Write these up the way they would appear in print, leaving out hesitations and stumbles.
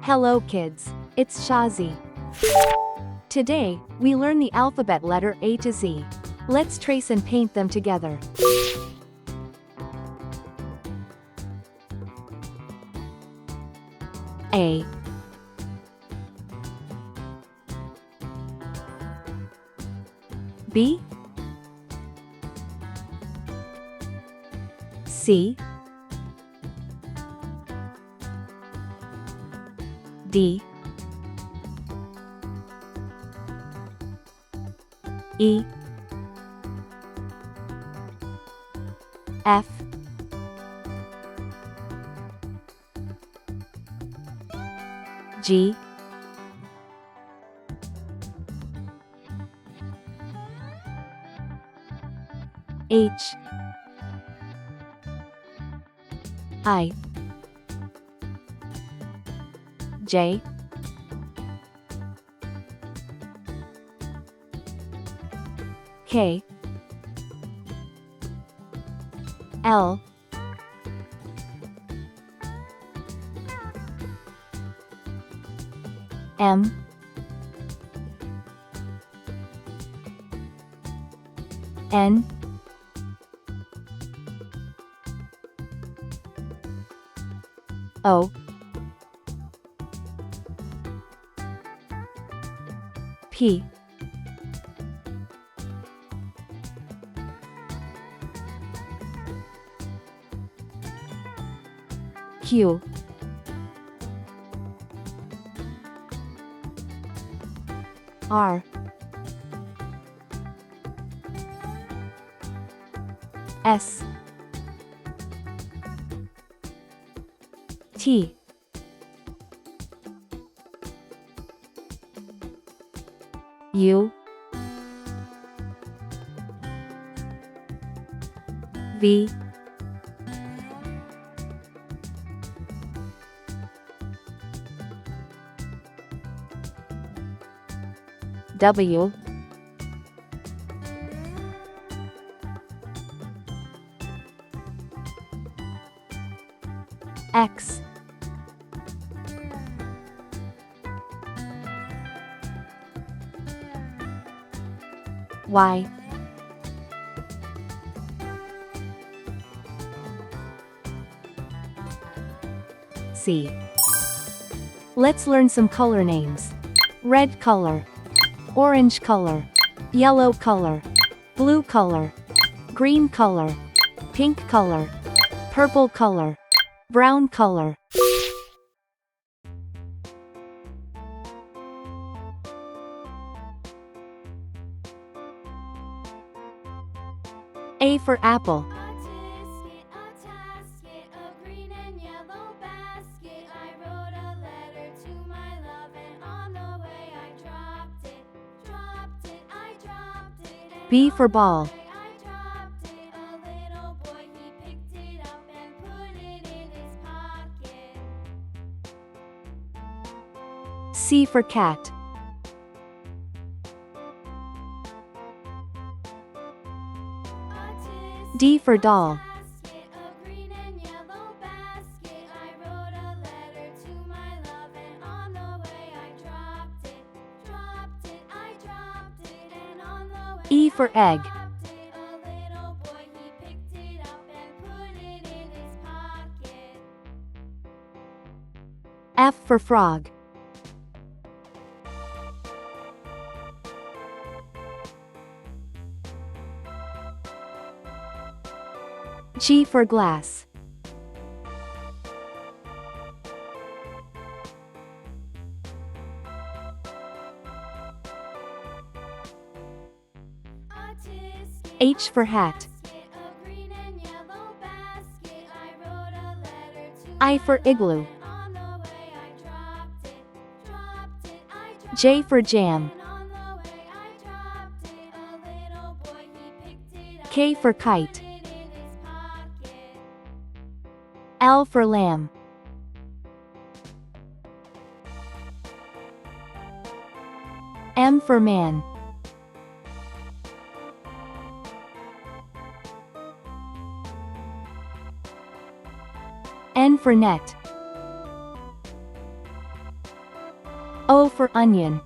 Hello kids, it's Shazi. Today, we learn the alphabet letter A to Z. Let's trace and paint them together. A, B, C, D, E, F, G, H, I, J, K, L, M, N, O, P, Q, R, S, T, U, V, W, X, Y, Z. Let's learn some color names. Red color, orange color, yellow color, blue color, green color, pink color, purple color, brown color. A for apple. B for ball. C for cat. D for doll. E for egg. F for frog. G for glass. H for hat. I for igloo. J for jam. K for kite. L for lamb. M for man. N for net. O for onion.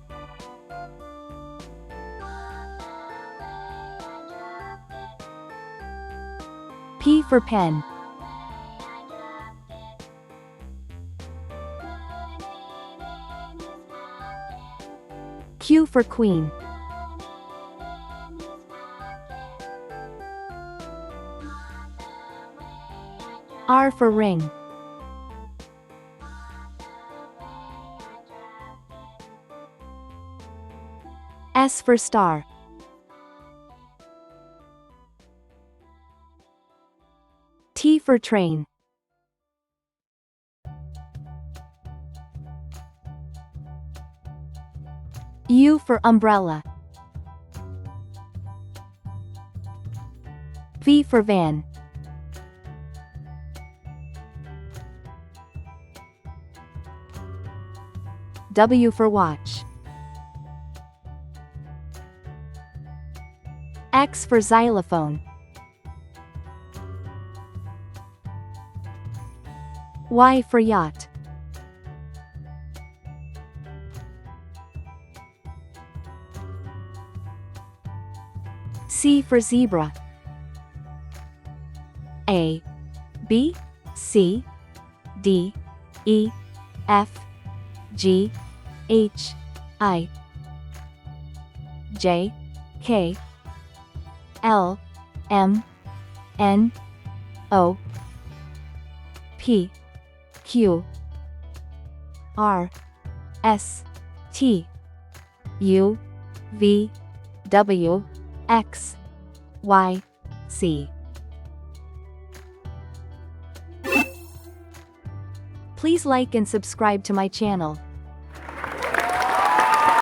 P for pen. Q for queen. R for ring. S for star. T for train. U for umbrella. V for van. W for watch. X for xylophone. Y for yacht. C for zebra. A, B, C, D, E, F, G, H, I, J, K, L, M, N, O, P, Q, R, S, T, U, V, W, X, Y, Z. Please like and subscribe to my channel.